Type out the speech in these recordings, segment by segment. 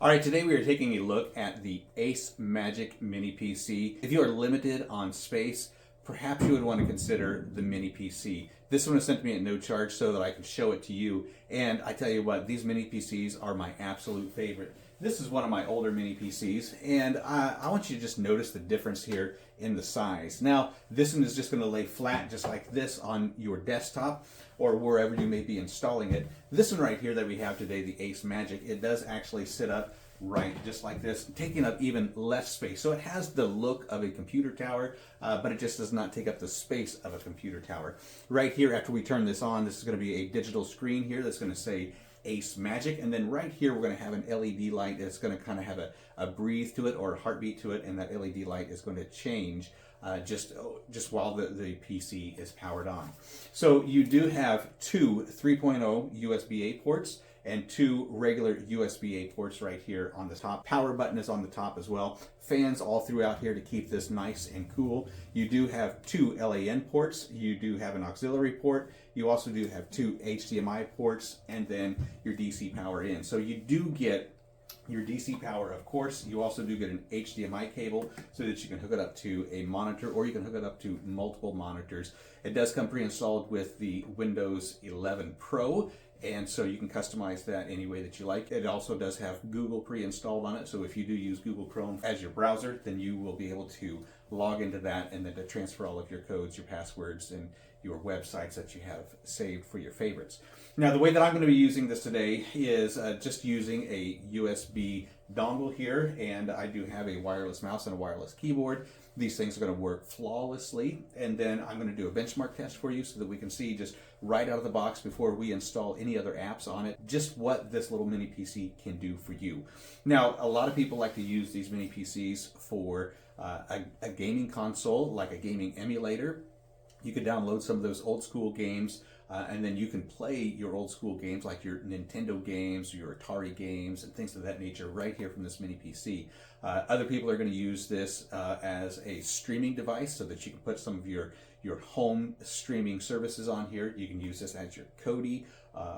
All right, today we are taking a look at the ACEMAGIC Mini PC. If you are limited on space, perhaps you would want to consider the Mini PC. This one was sent to me at no charge so that I could show it to you. And I tell you what, these Mini PCs are my absolute favorite. This is one of my older Mini PCs, and I want you to just notice the difference here in the size. Now, this one is just going to lay flat just like this on your desktop or wherever you may be installing it. This one right here that we have today, the ACEMAGIC, it does actually sit up right just like this, taking up even less space. So it has the look of a computer tower, but it just does not take up the space of a computer tower. Right here, after we turn this on, this is going to be a digital screen here that's going to say ACEMAGIC, and then right here we're going to have an LED light that's going to kind of have a breathe to it or a heartbeat to it, and that LED light is going to change just while the PC is powered on. So you do have two 3.0 USB-A ports and two regular USB-A ports right here on the top. Power button is on the top as well. Fans all throughout here to keep this nice and cool. You do have two LAN ports. You do have an auxiliary port. You also do have two HDMI ports and then your DC power in. So you do get your DC power, of course. You also do get an HDMI cable so that you can hook it up to a monitor, or you can hook it up to multiple monitors. It does come pre-installed with the Windows 11 Pro, and so you can customize that any way that you like. It also does have Google pre-installed on it, so if you do use Google Chrome as your browser, then you will be able to log into that and then to transfer all of your codes, your passwords, and your websites that you have saved for your favorites. Now, the way that I'm going to be using this today is just using a USB dongle here, and I do have a wireless mouse and a wireless keyboard. These things are going to work flawlessly, and then I'm going to do a benchmark test for you so that we can see just right out of the box before we install any other apps on it, just what this little mini PC can do for you. Now, a lot of people like to use these mini PCs for a gaming console, like a gaming emulator. You could download some of those old school games, and then you can play your old school games like your Nintendo games, your Atari games, and things of that nature right here from this mini PC. Other people are going to use this as a streaming device so that you can put some of your home streaming services on here. You can use this as your Kodi,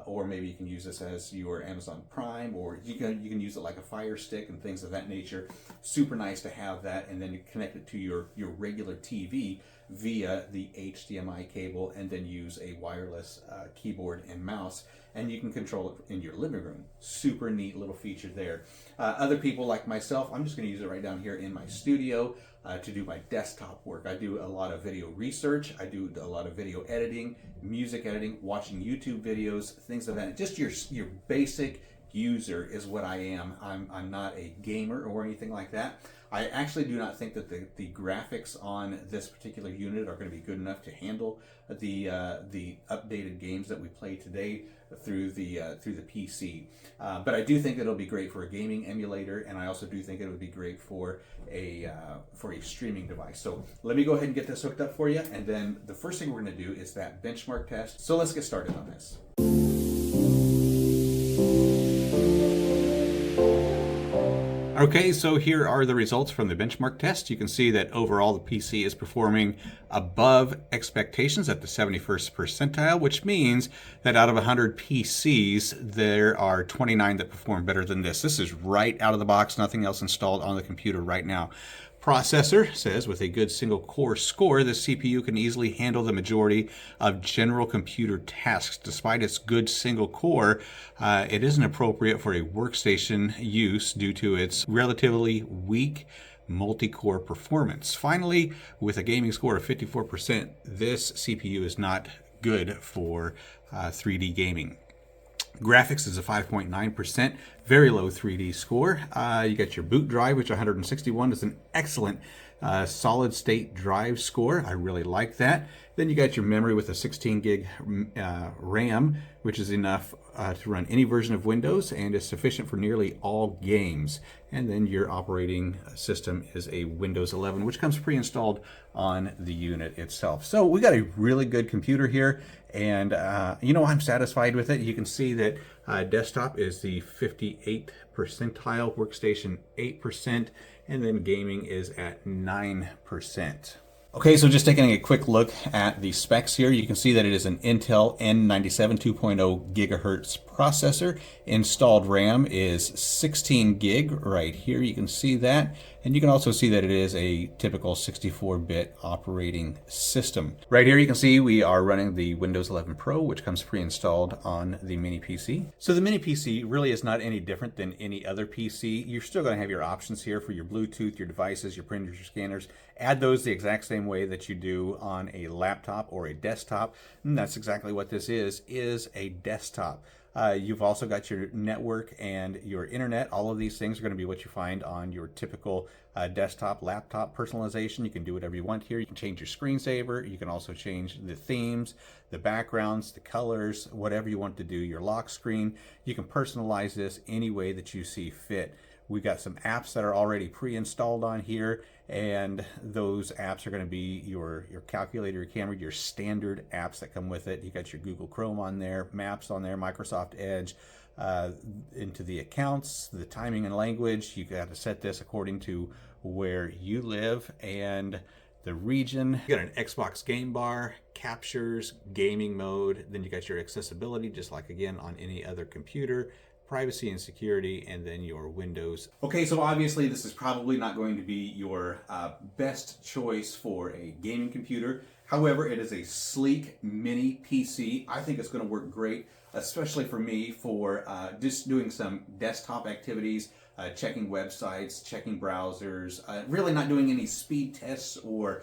or maybe you can use this as your Amazon Prime, or you can use it like a Fire Stick and things of that nature. Super nice to have that, and then you connect it to your regular TV via the HDMI cable, and then use a wireless keyboard and mouse, and you can control it in your living room. Super neat little feature there. Other people like myself, I'm just going to use it right down here in my studio to do my desktop work. I do a lot of video research, I do a lot of video editing, music editing, watching YouTube videos, things of that. Just your basic user is what I am. I'm not a gamer or anything like that. I actually do not think that the graphics on this particular unit are going to be good enough to handle the updated games that we play today through the PC. But I do think it'll be great for a gaming emulator, and I also do think it would be great for a streaming device. So let me go ahead and get this hooked up for you, and then the first thing we're going to do is that benchmark test. So let's get started on this. Okay, so here are the results from the benchmark test. You can see that overall the PC is performing above expectations at the 71st percentile, which means that out of 100 PCs, there are 29 that perform better than this. This is right out of the box, nothing else installed on the computer right now. Processor says with a good single core score, the CPU can easily handle the majority of general computer tasks. Despite its good single core, it isn't appropriate for a workstation use due to its relatively weak multi-core performance. Finally, with a gaming score of 54%, this CPU is not good for 3D gaming. Graphics is a 5.9%, very low 3D score. You got your boot drive, which 161 is an excellent solid state drive score. I really like that. Then you got your memory with a 16 gig RAM, which is enough to run any version of Windows and is sufficient for nearly all games. And then your operating system is a Windows 11, which comes pre-installed on the unit itself. So we got a really good computer here, and I'm satisfied with it. You can see that desktop is the 58th percentile, workstation 8%, and then gaming is at 9%. Okay, so just taking a quick look at the specs here, you can see that it is an Intel N97 2.0 gigahertz processor. Installed RAM is 16 gig right here. You can see that. And you can also see that it is a typical 64-bit operating system. Right here you can see we are running the Windows 11 Pro, which comes pre-installed on the mini PC. So the mini PC really is not any different than any other PC. You're still going to have your options here for your Bluetooth, your devices, your printers, your scanners. Add those the exact same way that you do on a laptop or a desktop. And that's exactly what this is a desktop. You've also got your network and your internet. All of these things are going to be what you find on your typical desktop, laptop personalization. You can do whatever you want here. You can change your screensaver. You can also change the themes, the backgrounds, the colors, whatever you want to do. Your lock screen. You can personalize this any way that you see fit. We've got some apps that are already pre-installed on here, and those apps are going to be your calculator, your camera, your standard apps that come with it. You got your Google Chrome on there, Maps on there, Microsoft Edge, into the accounts, the timing and language. You got to set this according to where you live and the region. You got an Xbox game bar, captures, gaming mode. Then you got your accessibility, just like again on any other computer. Privacy and security, and then your Windows. Okay, so obviously this is probably not going to be your best choice for a gaming computer. However, it is a sleek mini PC. I think it's going to work great, especially for me for just doing some desktop activities, checking websites, checking browsers, really not doing any speed tests or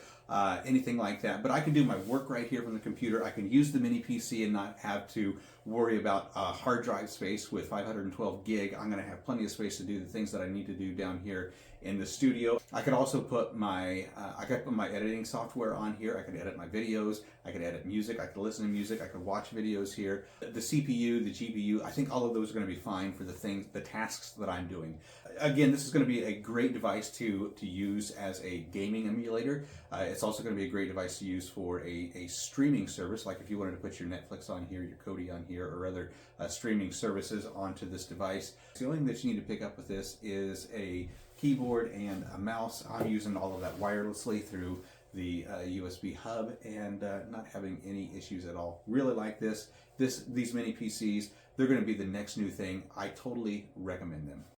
anything like that. But I can do my work right here from the computer. I can use the mini PC and not have to worry about hard drive space with 512 gig. I'm going to have plenty of space to do the things that I need to do down here in the studio. I could also put my my editing software on here. I could edit my videos. I could edit music. I could listen to music. I could watch videos here. The CPU, the GPU, I think all of those are going to be fine for the tasks that I'm doing. Again, this is going to be a great device to use as a gaming emulator. It's also going to be a great device to use for a streaming service, like if you wanted to put your Netflix on here, your Kodi on here, or other streaming services onto this device. The only thing that you need to pick up with this is a keyboard and a mouse. I'm using all of that wirelessly through the USB hub and not having any issues at all. Really like this. These mini PCs, they're going to be the next new thing. I totally recommend them.